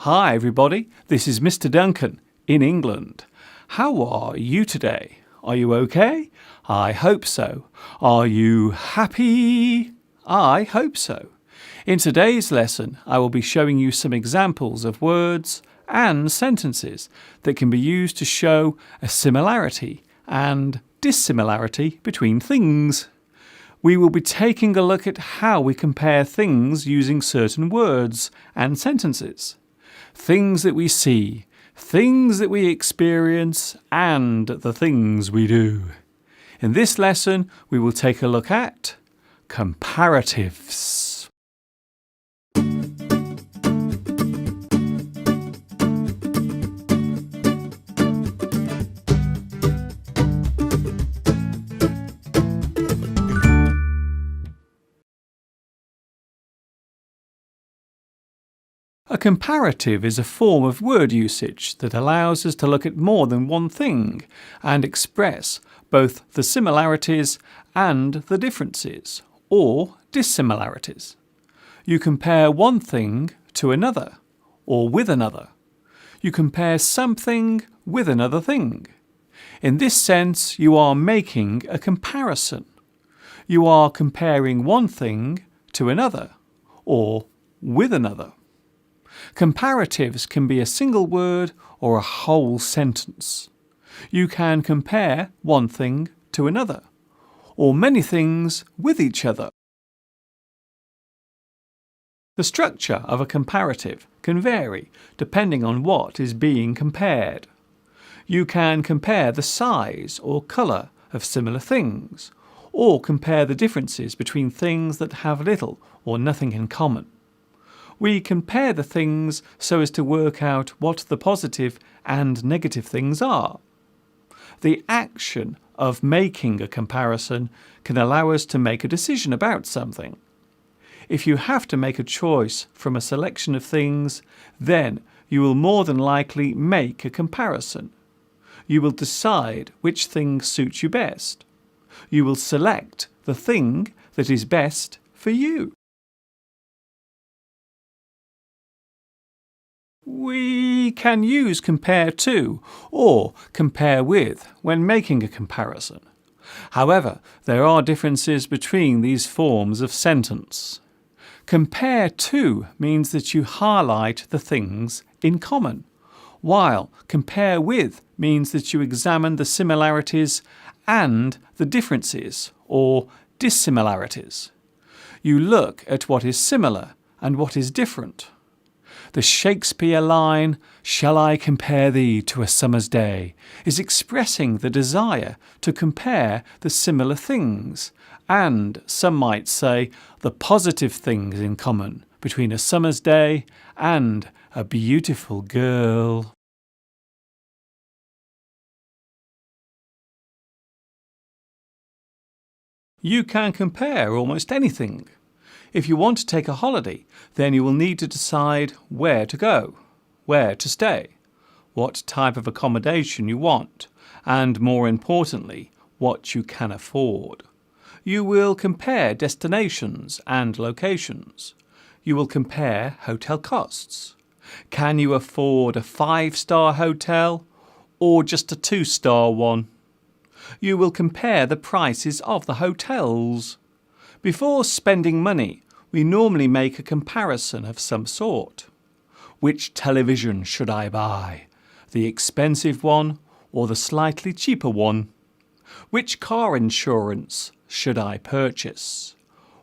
Hi everybody, this is Mr. Duncan in England. How are you today? Are you okay? I hope so. Are you happy? I hope so. In today's lesson, I will be showing you some examples of words and sentences that can be used to show a similarity and dissimilarity between things. We will be taking a look at how we compare things using certain words and sentences. Things that we see, things that we experience, and the things we do. In this lesson, we will take a look at comparatives. A comparative is a form of word usage that allows us to look at more than one thing and express both the similarities and the differences, or dissimilarities. You compare one thing to another, or with another. You compare something with another thing. In this sense, you are making a comparison. You are comparing one thing to another, or with another. Comparatives can be a single word or a whole sentence. You can compare one thing to another, or many things with each other. The structure of a comparative can vary depending on what is being compared. You can compare the size or colour of similar things, or compare the differences between things that have little or nothing in common. We compare the things so as to work out what the positive and negative things are. The action of making a comparison can allow us to make a decision about something. If you have to make a choice from a selection of things, then you will more than likely make a comparison. You will decide which thing suits you best. You will select the thing that is best for you. We can use compare to or compare with when making a comparison. However, there are differences between these forms of sentence. Compare to means that you highlight the things in common, while compare with means that you examine the similarities and the differences or dissimilarities. You look at what is similar and what is different. The Shakespeare line, "Shall I compare thee to a summer's day?" is expressing the desire to compare the similar things, and some might say the positive things in common between a summer's day and a beautiful girl. You can compare almost anything. If you want to take a holiday, then you will need to decide where to go, where to stay, what type of accommodation you want, and more importantly, what you can afford. You will compare destinations and locations. You will compare hotel costs. Can you afford a 5-star hotel or just a 2-star one? You will compare the prices of the hotels. Before spending money, we normally make a comparison of some sort. Which television should I buy? The expensive one or the slightly cheaper one? Which car insurance should I purchase?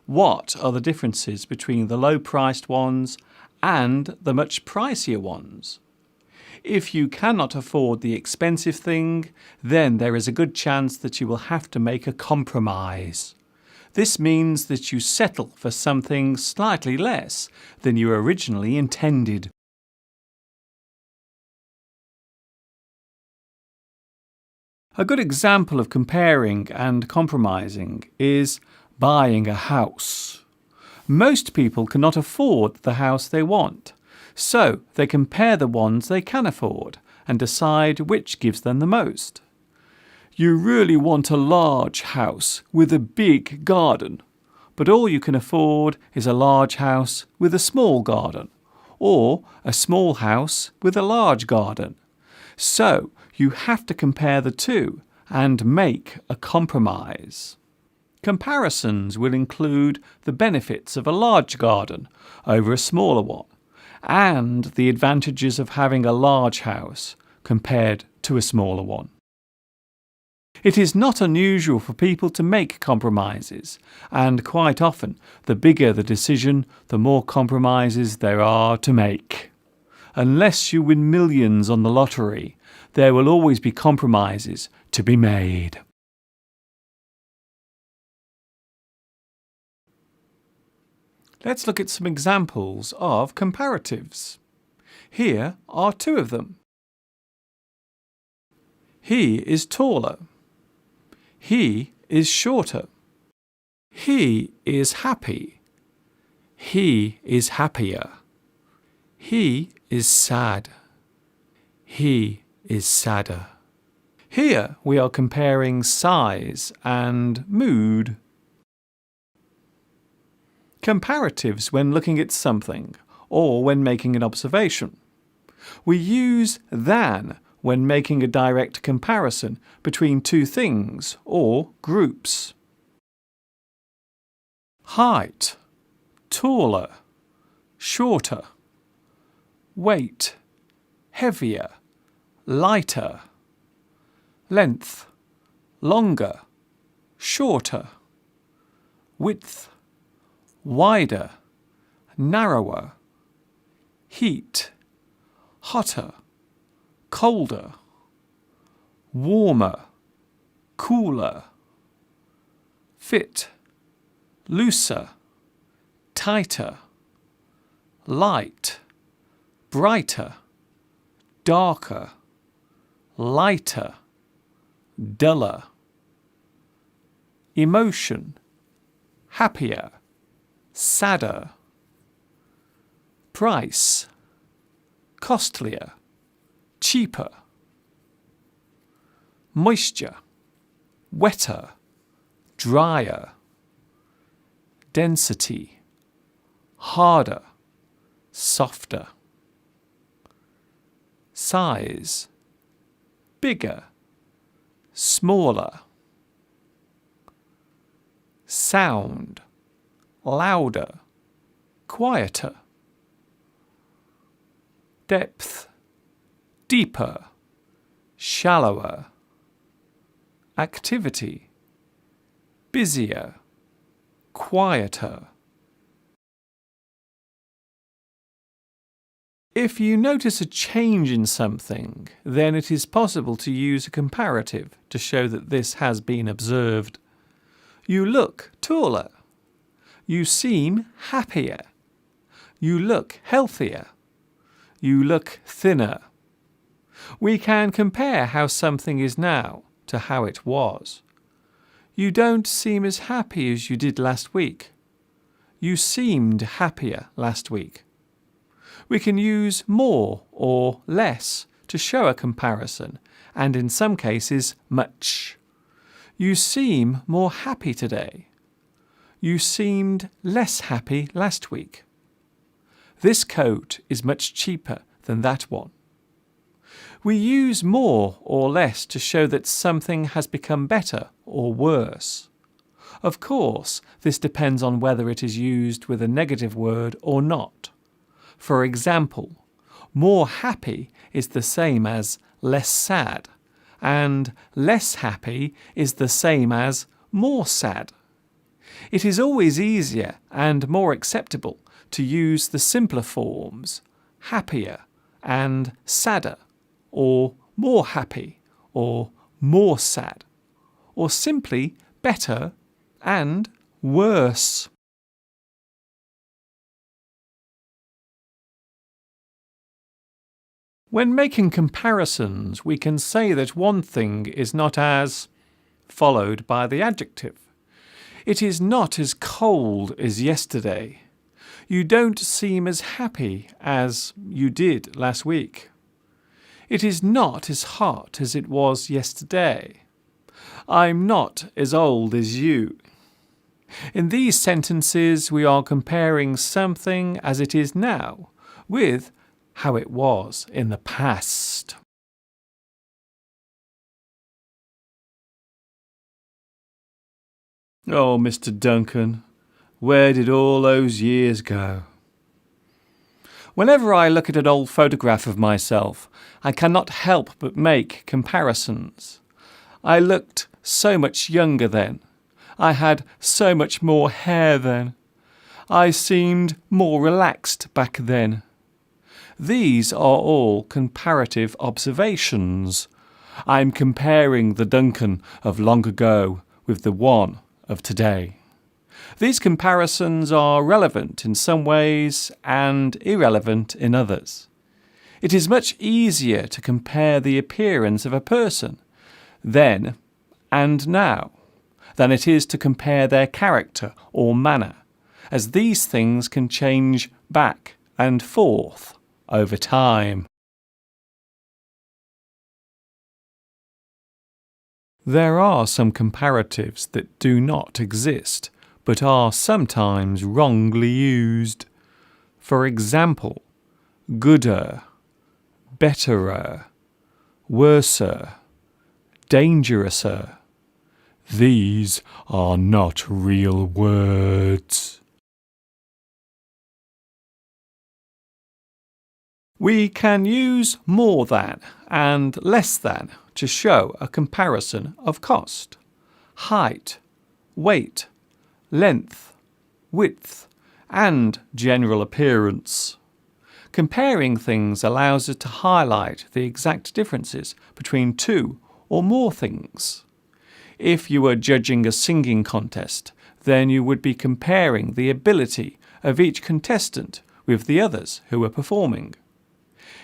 What are the differences between the low-priced ones and the much pricier ones? If you cannot afford the expensive thing, then there is a good chance that you will have to make a compromise. This means that you settle for something slightly less than you originally intended. A good example of comparing and compromising is buying a house. Most people cannot afford the house they want, so they compare the ones they can afford and decide which gives them the most. You really want a large house with a big garden, but all you can afford is a large house with a small garden, or a small house with a large garden. So you have to compare the two and make a compromise. Comparisons will include the benefits of a large garden over a smaller one, and the advantages of having a large house compared to a smaller one. It is not unusual for people to make compromises, and quite often, the bigger the decision, the more compromises there are to make. Unless you win millions on the lottery, there will always be compromises to be made. Let's look at some examples of comparatives. Here are two of them. He is taller. He is shorter. He is happy. He is happier. He is sad. He is sadder. Here we are comparing size and mood. Comparatives when looking at something or when making an observation. We use than when making a direct comparison between two things or groups. Height, taller, shorter. Weight, heavier, lighter. Length, longer, shorter. Width, wider, narrower. Heat, hotter, colder. Warmer, cooler. Fit, looser, tighter. Light, brighter, darker. Lighter, duller. Emotion, happier, sadder. Price, costlier, cheaper. Moisture, wetter, drier. Density, harder, softer. Size, bigger, smaller. Sound, louder, quieter. Depth, deeper, shallower. Activity, busier, quieter. If you notice a change in something, then it is possible to use a comparative to show that this has been observed. You look taller. You seem happier. You look healthier. You look thinner. We can compare how something is now to how it was. You don't seem as happy as you did last week. You seemed happier last week. We can use more or less to show a comparison, and in some cases, much. You seem more happy today. You seemed less happy last week. This coat is much cheaper than that one. We use more or less to show that something has become better or worse. Of course, this depends on whether it is used with a negative word or not. For example, more happy is the same as less sad, and less happy is the same as more sad. It is always easier and more acceptable to use the simpler forms, happier and sadder, or more happy, or more sad, or simply better and worse. When making comparisons, we can say that one thing is not as, followed by the adjective. It is not as cold as yesterday. You don't seem as happy as you did last week. It is not as hot as it was yesterday. I'm not as old as you. In these sentences, we are comparing something as it is now with how it was in the past. Oh, Mr. Duncan, where did all those years go? Whenever I look at an old photograph of myself, I cannot help but make comparisons. I looked so much younger then. I had so much more hair then. I seemed more relaxed back then. These are all comparative observations. I'm comparing the Duncan of long ago with the one of today. These comparisons are relevant in some ways and irrelevant in others. It is much easier to compare the appearance of a person then and now than it is to compare their character or manner, as these things can change back and forth over time. There are some comparatives that do not exist, but are sometimes wrongly used. For example, gooder, betterer, worser, dangerouser. These are not real words. We can use more than and less than to show a comparison of cost, height, weight, length, width, and general appearance. Comparing things allows us to highlight the exact differences between two or more things. If you were judging a singing contest, then you would be comparing the ability of each contestant with the others who were performing.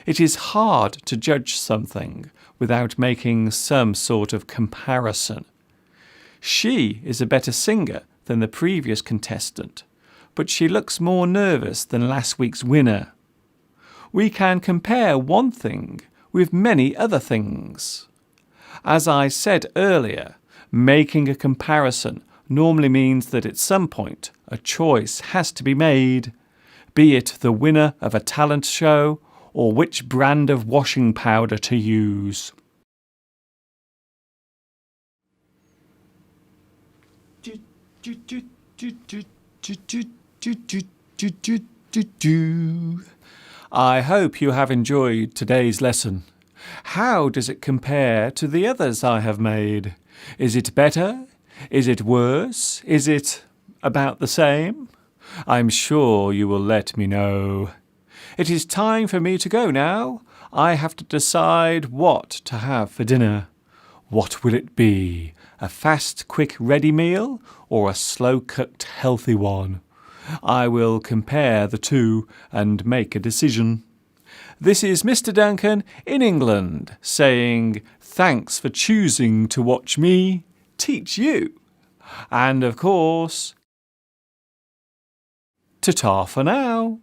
It is hard to judge something without making some sort of comparison. She is a better singer than the previous contestant, but she looks more nervous than last week's winner. We can compare one thing with many other things. As I said earlier, making a comparison normally means that at some point a choice has to be made, be it the winner of a talent show or which brand of washing powder to use. I hope you have enjoyed today's lesson. How does it compare to the others I have made? Is it better? Is it worse? Is it about the same? I'm sure you will let me know. It is time for me to go now. I have to decide what to have for dinner. What will it be? A fast, quick, ready meal or a slow-cooked, healthy one? I will compare the two and make a decision. This is Mr. Duncan in England saying thanks for choosing to watch me teach you. And of course, ta-ta for now.